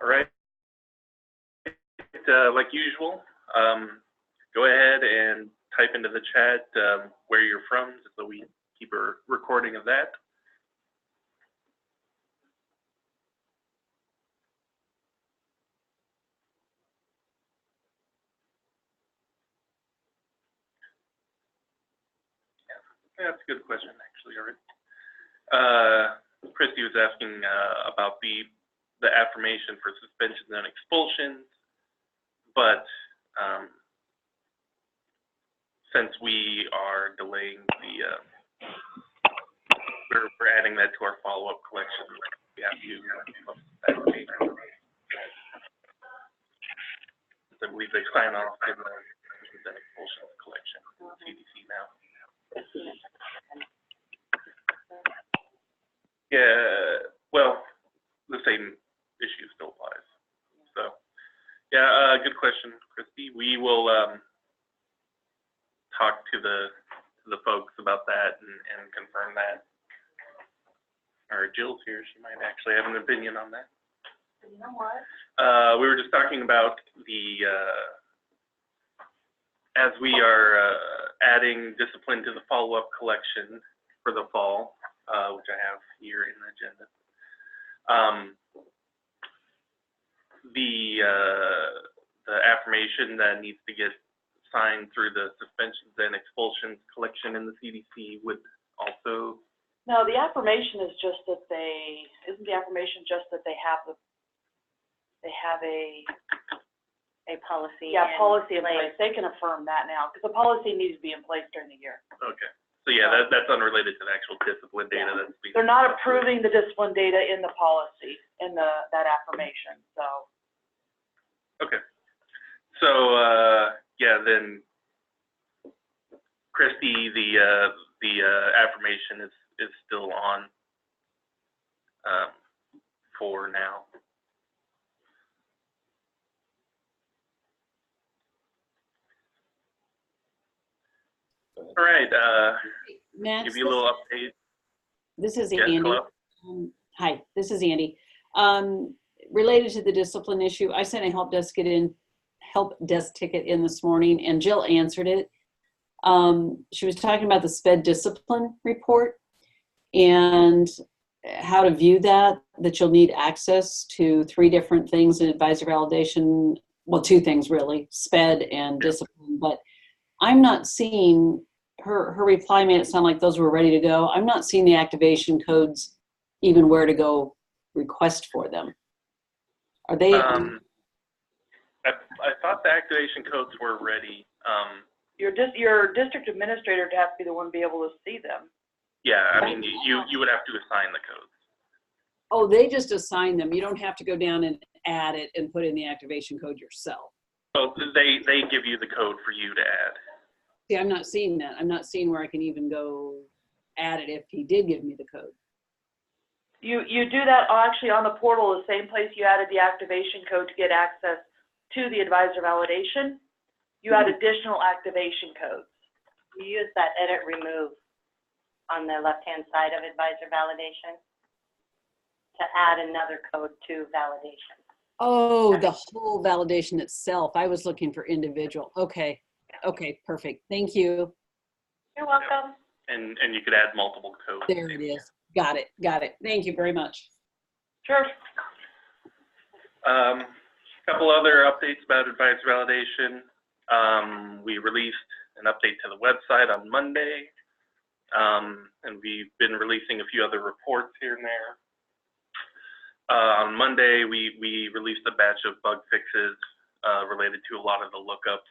All right. Like usual, go ahead and type into the chat where you're from, so we keep a recording of that. Yeah, that's a good question, actually. All right. Christy was asking about the affirmation for suspensions and expulsions, but since we are delaying the, we're adding that to our follow-up collection. We have to, I believe they sign off in the suspensions and expulsions collection, CDC now. Yeah, well, the same issue still applies. So, yeah, good question, Christy. We will talk to the folks about that and confirm that. Or Jill's here; she might actually have an opinion on that. You know what? We were just talking about the as we are adding discipline to the follow-up collection for the fall. Which I have here in the agenda. The affirmation that needs to get signed through the suspensions and expulsions collection in the CDC would also. No, the affirmation is just that isn't the affirmation just that they have a policy. Yeah, policy in place. They can affirm that now because the policy needs to be in place during the year. Okay. So yeah, that's unrelated to the actual discipline data that's being. They're not approving the discipline data in the policy, in that affirmation, so. Okay. So, yeah, then Christy, the affirmation is still on for now. All right, Max, give you a little update. This is Yeah, Andy. Hi, this is Andy. Related to the discipline issue, I sent a help desk ticket in this morning, and Jill answered it. She was talking about the SPED discipline report and how to view that you'll need access to 3 different things in advisor validation. Well, 2 things really, SPED and discipline, but I'm not seeing her reply made it sound like those were ready to go. I'm not seeing the activation codes, even where to go request for them. Are they? I thought the activation codes were ready. Your district administrator would have to be the one to be able to see them. Yeah, I mean, you would have to assign the codes. Oh, they just assign them. You don't have to go down and add it and put in the activation code yourself. So they give you the code for you to add. See, I'm not seeing that. I'm not seeing where I can even go add it if he did give me the code. You do that actually on the portal, the same place you added the activation code to get access to the advisor validation. You add additional activation codes. You use that edit remove on the left-hand side of advisor validation to add another code to validation. Oh, the whole validation itself. I was looking for individual. Okay. Okay, perfect. Thank you. You're welcome. And you could add multiple codes. There it is. Got it. Got it. Thank you very much. Sure. A couple other updates about advisor validation. We released an update to the website on Monday, and we've been releasing a few other reports here and there. On Monday, we released a batch of bug fixes related to a lot of the lookups.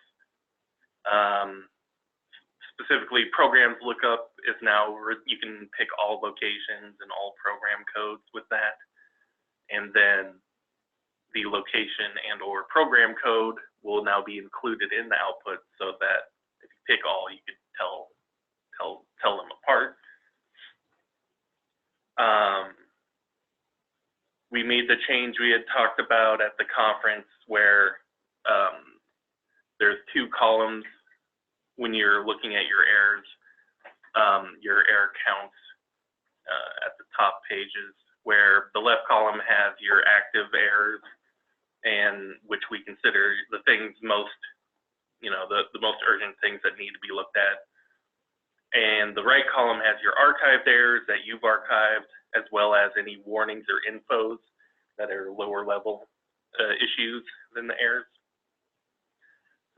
Specifically, programs lookup is now, you can pick all locations and all program codes with that. And then the location and or program code will now be included in the output so that if you pick all, you can tell them apart. We made the change we had talked about at the conference where there's 2 columns when you're looking at your errors, your error counts at the top pages, where the left column has your active errors and which we consider the things most, the most urgent things that need to be looked at. And the right column has your archived errors that you've archived, as well as any warnings or infos that are lower level issues than the errors.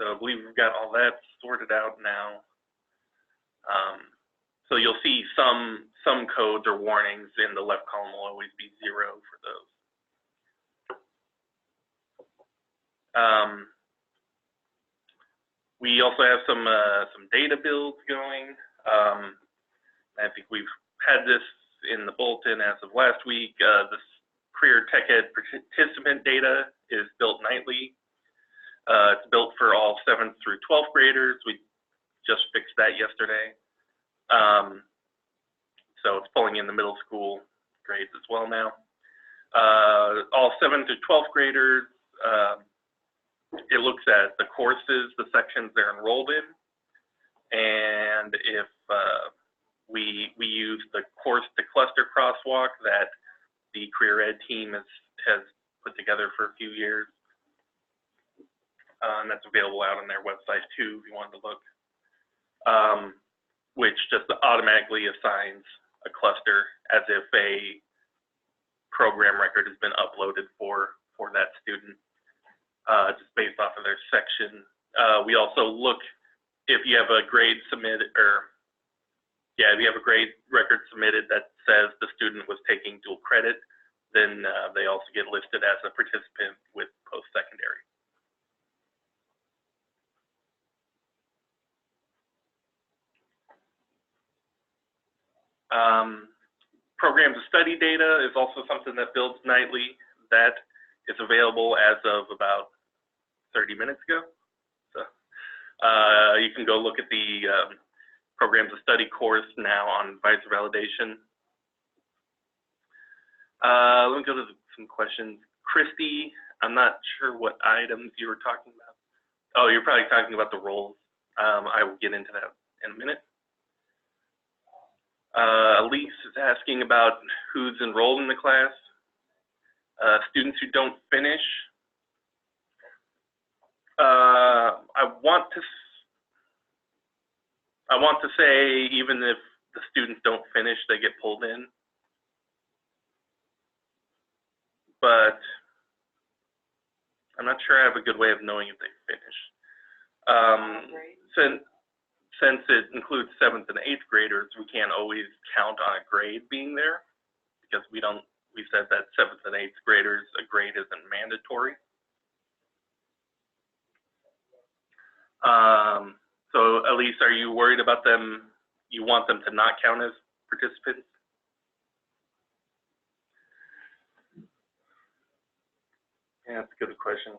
So I believe we've got all that sorted out now. So you'll see some codes or warnings in the left column will always be 0 for those. We also have some data builds going. I think we've had this in the bulletin as of last week. This Career Tech Ed participant data is built nightly. It's built for all 7th through 12th graders. We just fixed that yesterday. So it's pulling in the middle school grades as well now. All 7th through 12th graders, it looks at the courses, the sections they're enrolled in, and if we use the course to cluster crosswalk that the Career Ed team has put together for a few years, and that's available out on their website too if you wanted to look, which just automatically assigns a cluster as if a program record has been uploaded for that student, just based off of their section. We also look if you have a grade submitted, if you have a grade record submitted that says the student was taking dual credit, then they also get listed as a participant with post-secondary. Programs of study data is also something that builds nightly. That is available as of about 30 minutes ago. So you can go look at the programs of study course now on advisor validation. Let me go to some questions. Christy, I'm not sure what items you were talking about. Oh, you're probably talking about the roles. I will get into that in a minute. Elise is asking about who's enrolled in the class. Students who don't finish. I want to say even if the students don't finish, they get pulled in. But I'm not sure I have a good way of knowing if they finish. Since it includes 7th and 8th graders, we can't always count on a grade being there because we said that 7th and 8th graders, a grade isn't mandatory. So Elise, are you worried about them? You want them to not count as participants? Yeah, that's a good question.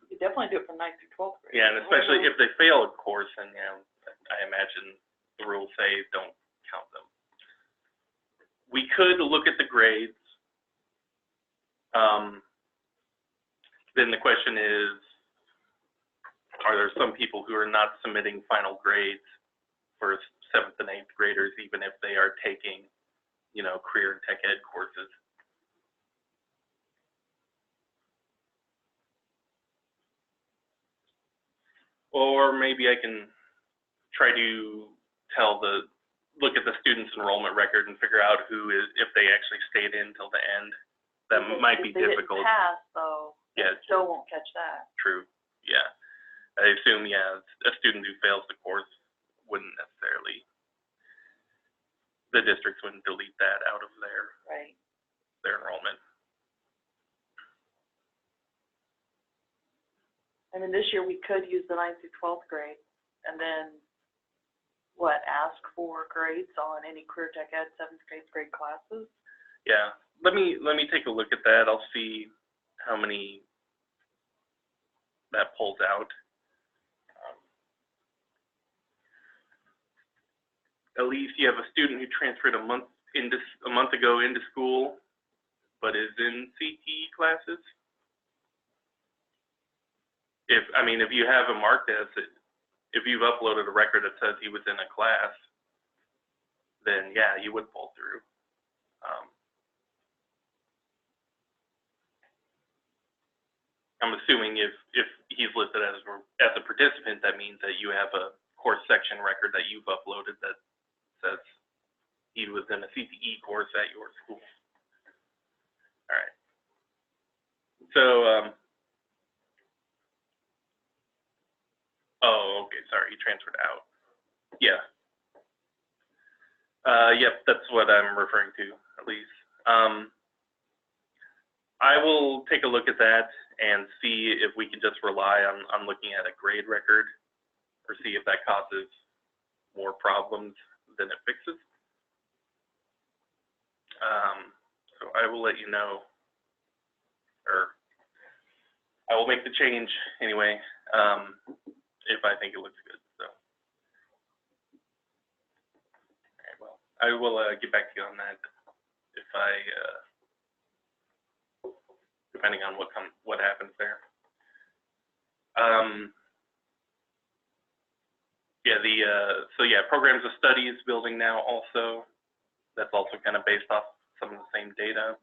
You definitely do it from 9th through 12th grade. Yeah, and especially if they fail a course, then I imagine the rules say don't count them. We could look at the grades. Then the question is, are there some people who are not submitting final grades for 7th and 8th graders, even if they are taking, career and tech ed courses? Or maybe I can try to look at the student's enrollment record and figure out if they actually stayed in till the end. That might be difficult. If they didn't pass, though, Yeah, they still won't catch that. true. Yeah. I assume, a student who fails the course wouldn't necessarily, the districts wouldn't delete that out of their enrollment. I mean, this year we could use the 9th through 12th grade and then, ask for grades on any career tech ed 7th grade classes? Yeah, let me take a look at that. I'll see how many that pulls out. Elise, you have a student who transferred a month ago into school, but is in CTE classes. If you have him marked as if you've uploaded a record that says he was in a class, then yeah, you would pull through. I'm assuming if he's listed as a participant, that means that you have a course section record that you've uploaded that says he was in a CTE course at your school. All right. So, oh, okay, sorry, he transferred out. Yeah. Yep, that's what I'm referring to, at least. I will take a look at that and see if we can just rely on looking at a grade record, or see if that causes more problems than it fixes. So I will let you know, or I will make the change anyway, if I think it looks good. So, all right, well, I will get back to you on that if depending on what happens there. Yeah, programs of studies building now also. That's also kind of based off some of the same data.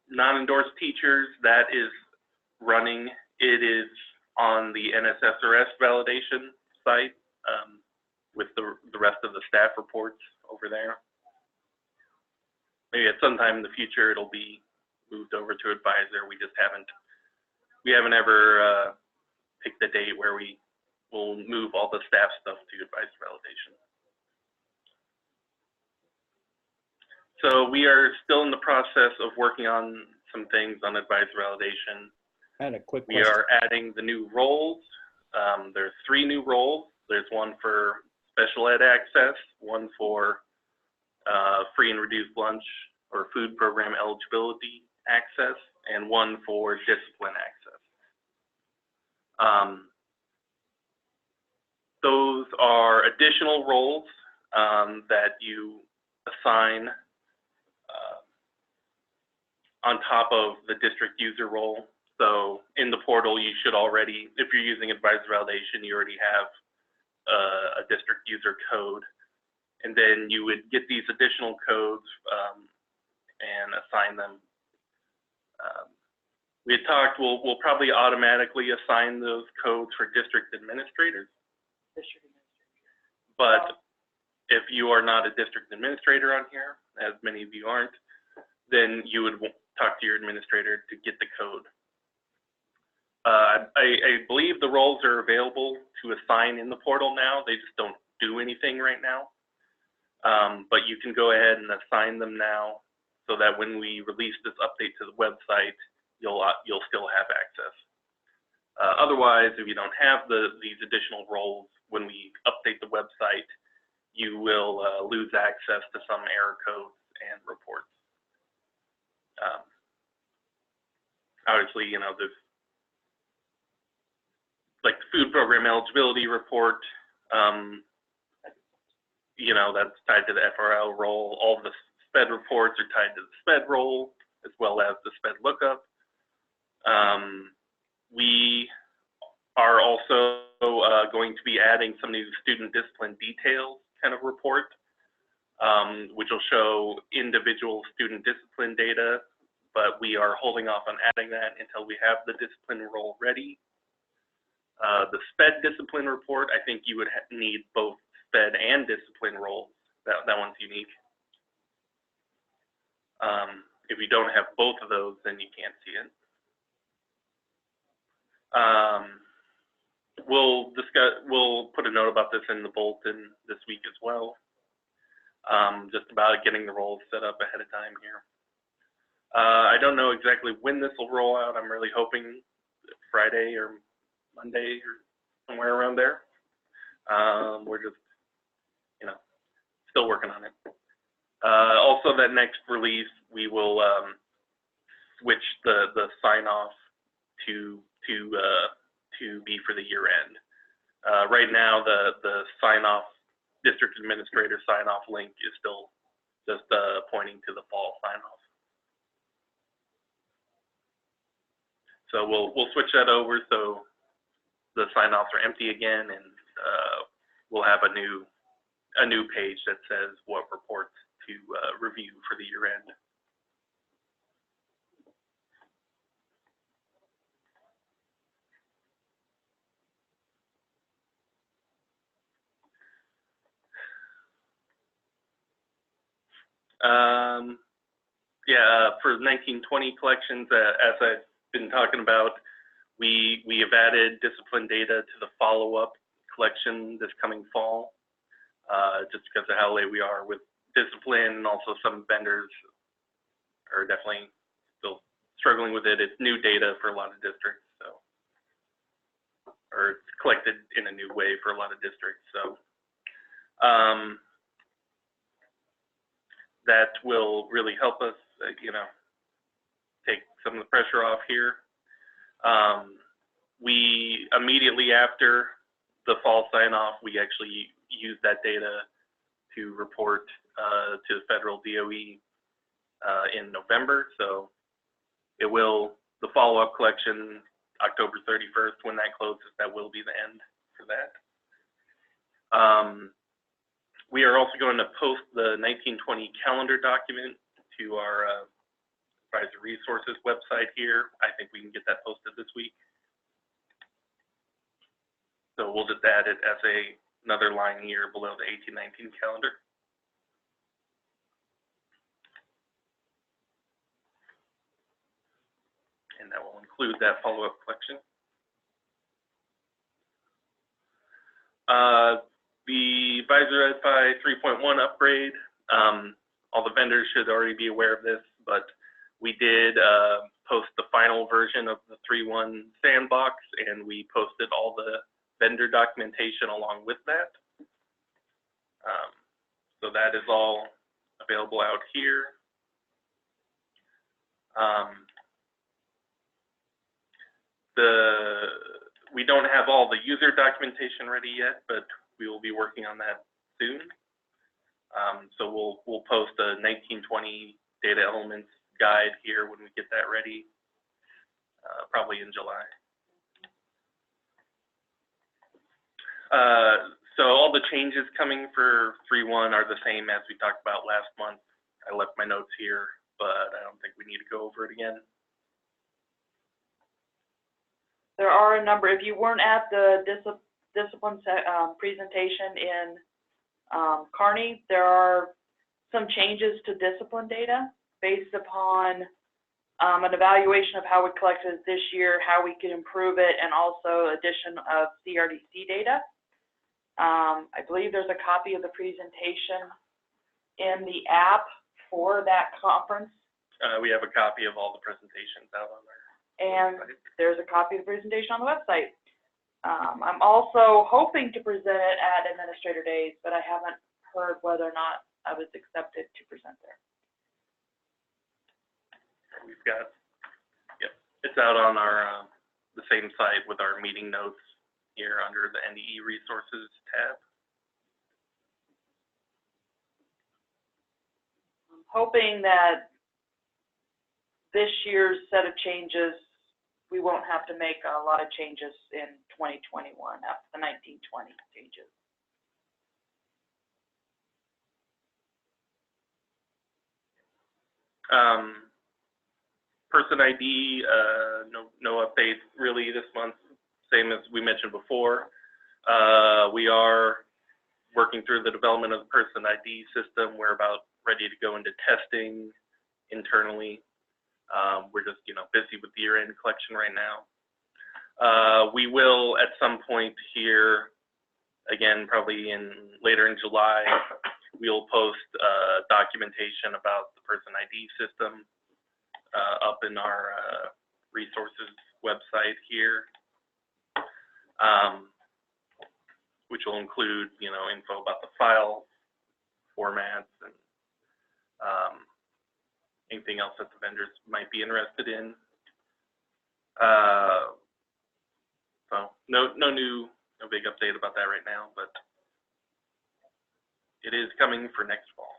Non-endorsed teachers, that is running. It is on the NSSRS validation site with the rest of the staff reports over there. Maybe at some time in the future it'll be moved over to Advisor. We haven't ever picked a date where we will move all the staff stuff to Advisor validation. So we are still in the process of working on some things on Advisor validation. I had a quick We question. are adding the new roles. There's 3 new roles. There's one for special ed access, one for free and reduced lunch or food program eligibility access, and one for discipline access. Those are additional roles that you assign on top of the district user role. So in the portal, you should already, if you're using Advisor validation, you already have a district user code. And then you would get these additional codes and assign them. We had talked, we'll probably automatically assign those codes for district administrators. But if you are not a district administrator on here, as many of you aren't, then you would talk to your administrator to get the code. I believe the roles are available to assign in the portal now. They just don't do anything right now. But you can go ahead and assign them now so that when we release this update to the website, you'll still have access. Otherwise, if you don't have these additional roles, when we update the website, you will lose access to some error codes and reports. Obviously, you know, there's like the food program eligibility report, you know, that's tied to the FRL role. All the SPED reports are tied to the SPED role, as well as the SPED lookup. We are also going to be adding some new student discipline details kind of report, which will show individual student discipline data, but we are holding off on adding that until we have the discipline role ready. The SPED discipline report, I think you would need both SPED and discipline roles. That one's unique. If you don't have both of those, then you can't see it. We'll put a note about this in the bulletin this week as well, just about getting the roles set up ahead of time here. I don't know exactly when this will roll out. I'm really hoping Friday or Monday or somewhere around there. We're just, you know, still working on it. Also, that next release, we will switch the sign-off to be for the year end. Right now, the sign-off, district administrator sign-off link is still just pointing to the fall sign-off. So we'll switch that over so the sign-offs are empty again, and we'll have a new page that says what reports to review for the year end. Yeah, for 1920 collections, as I've been talking about, we have added discipline data to the follow-up collection this coming fall, just because of how late we are with discipline, and also some vendors are definitely still struggling with it. It's new data for a lot of districts, so, or it's collected in a new way for a lot of districts, so. That will really help us, take some of the pressure off here. We immediately after the fall sign-off, we actually use that data to report to the federal DOE in November. So it will, the follow-up collection, October 31st, when that closes, that will be the end for that. We are also going to post the 1920 calendar document to our advisor resources website here. I think we can get that posted this week. So we'll just add it as another line here below the 1819 calendar. And that will include that follow-up collection. The Advisor Ed-Fi 3.1 upgrade, all the vendors should already be aware of this, but we did post the final version of the 3.1 sandbox, and we posted all the vendor documentation along with that. So that is all available out here. We don't have all the user documentation ready yet, but we will be working on that soon. So we'll post a 1920 data elements guide here when we get that ready, probably in July. So all the changes coming for 3.1 are the same as we talked about last month. I left my notes here, but I don't think we need to go over it again. There are a number, if you weren't at the discipline presentation in Kearney, there are some changes to discipline data based upon an evaluation of how we collected it this year, how we can improve it, and also addition of CRDC data. I believe there's a copy of the presentation in the app for that conference. We have a copy of all the presentations out on our website. There's a copy of the presentation on the website. I'm also hoping to present it at Administrator Days, but I haven't heard whether or not I was accepted to present there. We've got, yep, it's out on our the same site with our meeting notes here under the NDE resources tab. I'm hoping that this year's set of changes, we won't have to make a lot of changes in 2021 after the 1920 changes. Person ID, no update really this month, same as we mentioned before. We are working through the development of the person ID system. We're about ready to go into testing internally. We're just, busy with the year-end collection right now. We will at some point here, again, probably later in July, we'll post documentation about the person ID system up in our resources website here, which will include, info about the file formats and anything else that the vendors might be interested in. So no big update about that right now, but it is coming for next fall.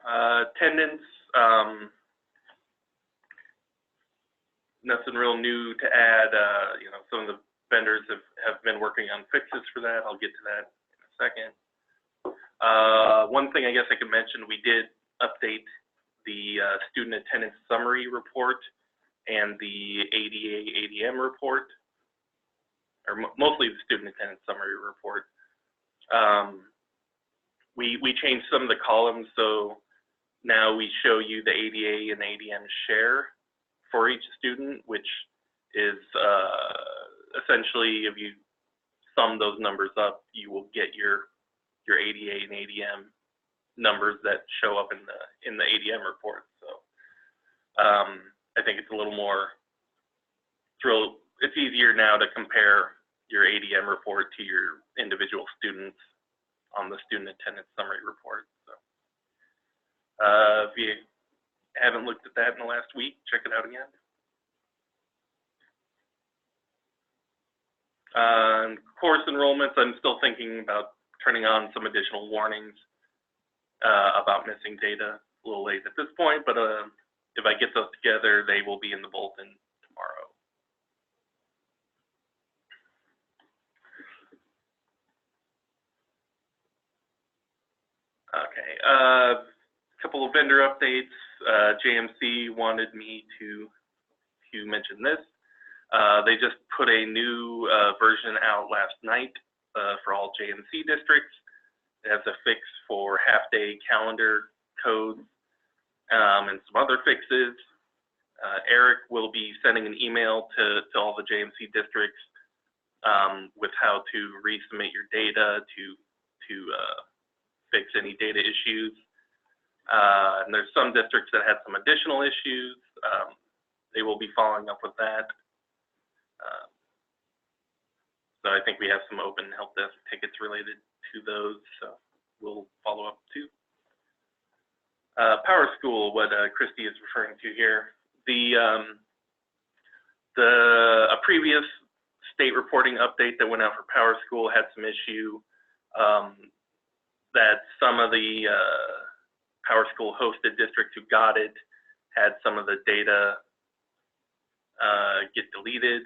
Attendance, nothing real new to add. Some of the vendors have been working on fixes for that. I'll get to that in a second. One thing I guess I could mention, we did update the student attendance summary report and the ADA/ADM report, or mostly the student attendance summary report. We changed some of the columns, so now we show you the ADA and ADM share for each student, which is essentially, if you sum those numbers up, you will get your ADA and ADM numbers that show up in the ADM report. So I think it's a little more it's easier now to compare your ADM report to your individual students on the student attendance summary report. So if you haven't looked at that in the last week, check it out again. Course enrollments, I'm still thinking about turning on some additional warnings about missing data. A little late at this point, but if I get those together, they will be in the bulletin tomorrow. Okay, a couple of vendor updates. JMC wanted me to mention this. They just put a new version out last night for all JMC districts. It has a fix for half-day calendar codes and some other fixes. Eric will be sending an email to all the JMC districts with how to resubmit your data to fix any data issues. And there's some districts that had some additional issues. They will be following up with that. So I think we have some open help desk tickets related to those, so we'll follow up too. Power School, what Christy is referring to here. A previous state reporting update that went out for Power School had some issue that some of the Power School hosted districts who got it had some of the data get deleted,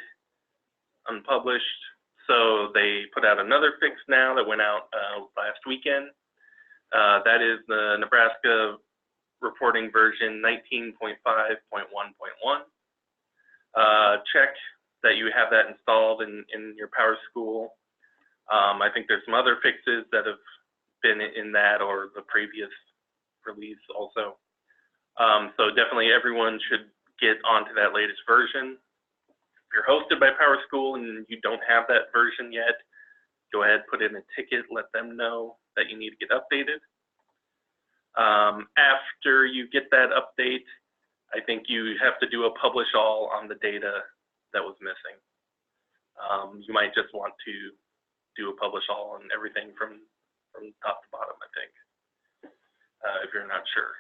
unpublished. So they put out another fix now that went out last weekend. That is the Nebraska reporting version 19.5.1.1. Check that you have that installed in your Power School. I think there's some other fixes that have been in that or the previous release also. So definitely everyone should get onto that latest version. If you're hosted by Power School and you don't have that version yet, go ahead, put in a ticket, let them know that you need to get updated. After you get that update, I think you have to do a publish all on the data that was missing. You might just want to do a publish all on everything from top to bottom, I think, if you're not sure.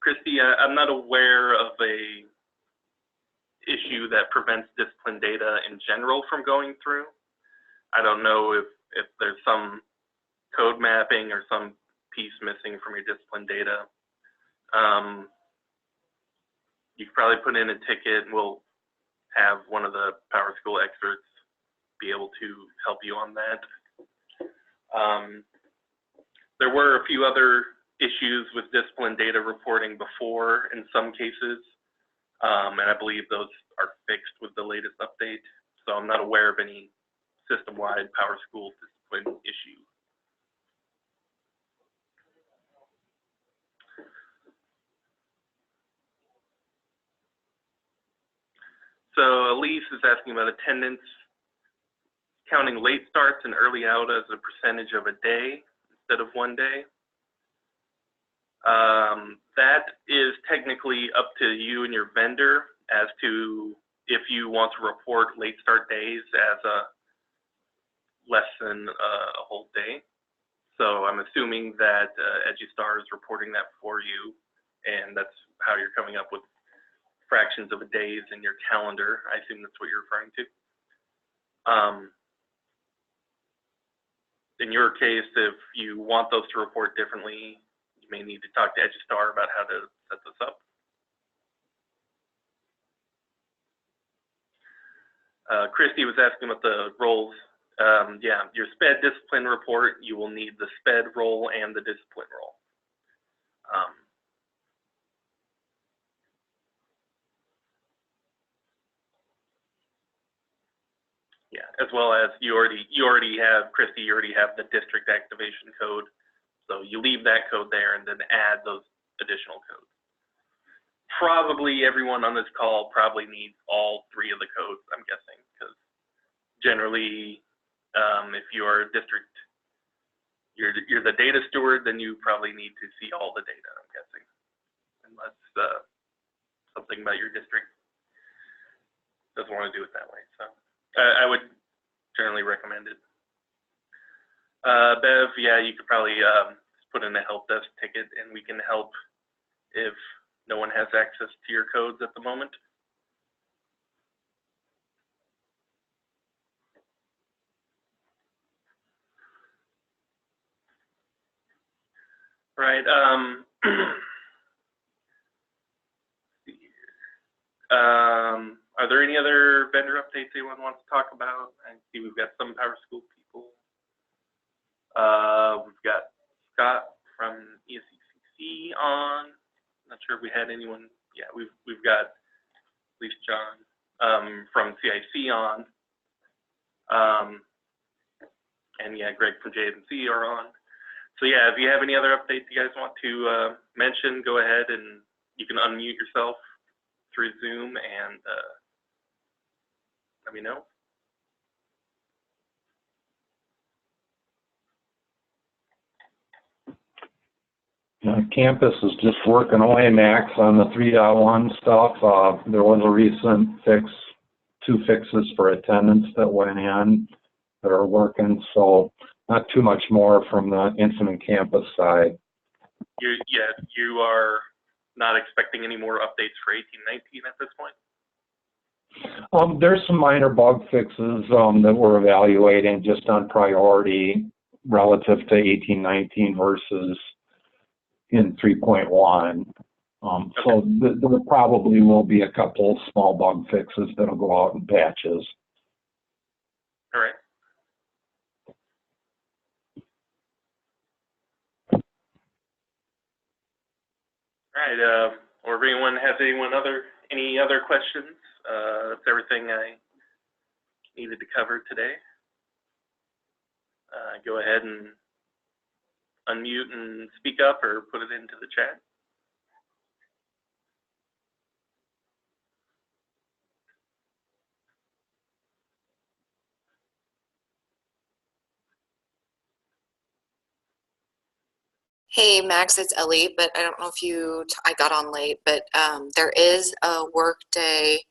Christy, I'm not aware of a issue that prevents discipline data in general from going through. I don't know if there's some code mapping or some piece missing from your discipline data. You could probably put in a ticket and we'll have one of the Power School experts be able to help you on that. There were a few other issues with discipline data reporting before in some cases, and I believe those are fixed with the latest update. So I'm not aware of any system-wide Power School discipline issue. So Elise is asking about attendance, counting late starts and early out as a percentage of a day instead of one day. That is technically up to you and your vendor as to if you want to report late start days as a less than a whole day. So I'm assuming that EduStar is reporting that for you, and that's how you're coming up with fractions of a days in your calendar. I assume that's what you're referring to. In your case, if you want those to report differently, you may need to talk to EduStar about how to set this up. Christy was asking about the roles. Yeah, your SPED discipline report, you will need the SPED role and the discipline role. as well as you already have, Christy, you already have the district activation code. So you leave that code there and then add those additional codes. Probably everyone on this call probably needs all three of the codes, I'm guessing, because generally, if you're a district, you're the data steward, then you probably need to see all the data, I'm guessing, unless something about your district doesn't want to do it that way. So I would generally recommend it. Bev, yeah, you could probably just put in a help desk ticket and we can help if no one has access to your codes at the moment. Right. Are there any other vendor updates anyone wants to talk about? I see we've got some PowerSchool people. We've got Scott from ESCCC on. Not sure if we had anyone. Yeah, we've got at least John from CIC on. And yeah, Greg from JNC are on. So yeah, if you have any other updates you guys want to mention, go ahead and you can unmute yourself through Zoom and let me know. Campus is just working away, Max, on the 3.1 stuff. There was a recent fix, 2 fixes for attendance that went in that are working, so not too much more from the Infinite Campus side. You are not expecting any more updates for 1819 at this point? There's some minor bug fixes that we're evaluating just on priority relative to 1819 versus in 3.1. Okay. So there probably will be a couple small bug fixes that'll go out in patches. All right. All right, or if anyone has any other questions, that's everything I needed to cover today. Go ahead and unmute and speak up or put it into the chat. Hey, Max, it's Ellie, but I don't know if I got on late, but there is a work day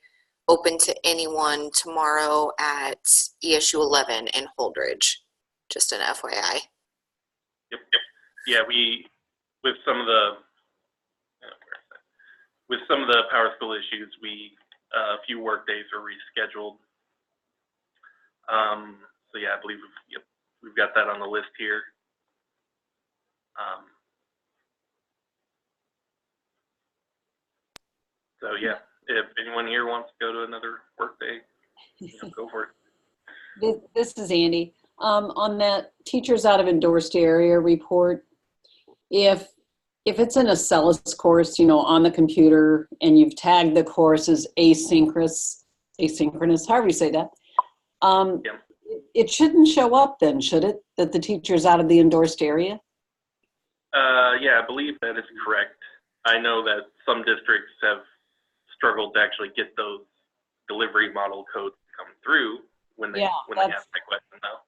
open to anyone tomorrow at ESU 11 in Holdridge. Just an FYI. Yep. Yeah, with some of the PowerSchool issues, a few work days are rescheduled. So yeah, I believe we've got that on the list here. So yeah, if anyone here wants to go to another work day, go for it. This is Andy. On that teachers out of endorsed area report, if it's an Acellus course, on the computer, and you've tagged the course as asynchronous, however you say that, Yeah. It shouldn't show up then, should it? That the teacher's out of the endorsed area? Yeah, I believe that is correct. I know that some districts have struggled to actually get those delivery model codes to come through when they ask that question now.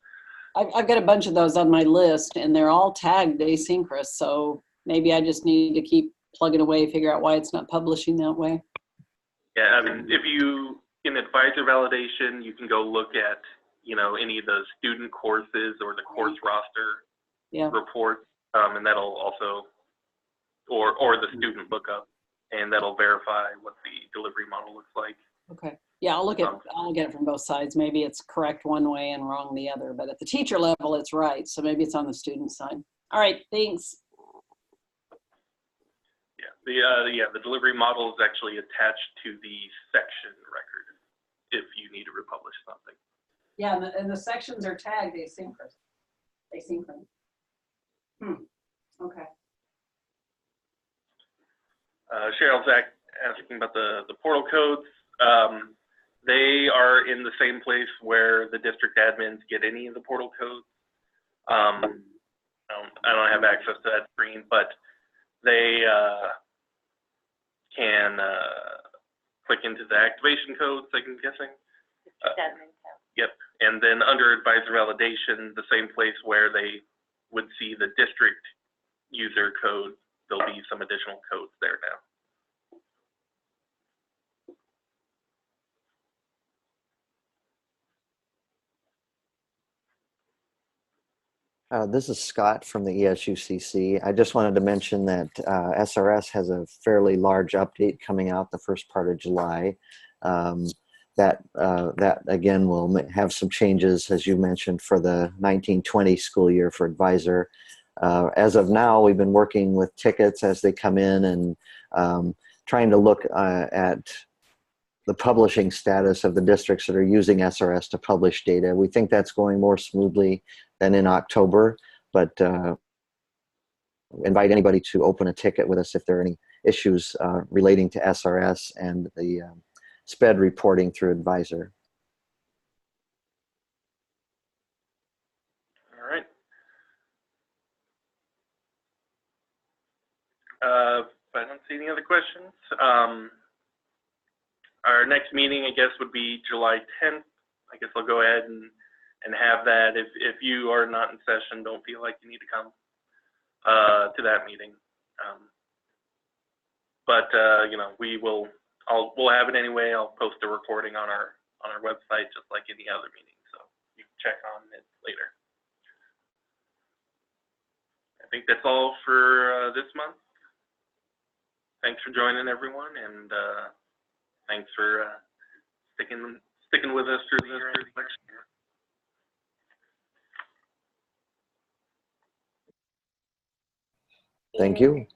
I've got a bunch of those on my list, and they're all tagged asynchronous, so maybe I just need to keep plugging away, figure out why it's not publishing that way. Yeah, I mean, if you, in advisor validation, you can go look at, any of the student courses or the course roster reports, and that'll also, or the student lookup, and that'll verify what the delivery model looks like. Okay. Yeah, I'll look at it from both sides. Maybe it's correct one way and wrong the other, but at the teacher level, it's right. So maybe it's on the student side. All right, thanks. Yeah, the delivery model is actually attached to the section record if you need to republish something. Yeah, and the sections are tagged asynchronous. Okay. Cheryl's asking about the portal codes. They are in the same place where the district admins get any of the portal codes. I don't have access to that screen, but they can click into the activation codes, I'm guessing. Admin tab. Yep, and then under advisor validation, the same place where they would see the district user code, there'll be some additional codes there now. This is Scott from the ESUCC. I just wanted to mention that SRS has a fairly large update coming out the first part of July. That again will have some changes, as you mentioned, for the 1920 school year for advisor. As of now, we've been working with tickets as they come in and trying to look at the publishing status of the districts that are using SRS to publish data. We think that's going more smoothly than in October, but invite anybody to open a ticket with us if there are any issues relating to SRS and the SPED reporting through advisor. All right. If I don't see any other questions, our next meeting, I guess, would be July 10th. I guess I'll go ahead and have that. If you are not in session, don't feel like you need to come to that meeting. You know, we'll have it anyway. I'll post a recording on our website just like any other meeting, so you can check on it later. I think that's all for this month. Thanks for joining, everyone, and thanks for sticking with us through the election year. Thank you.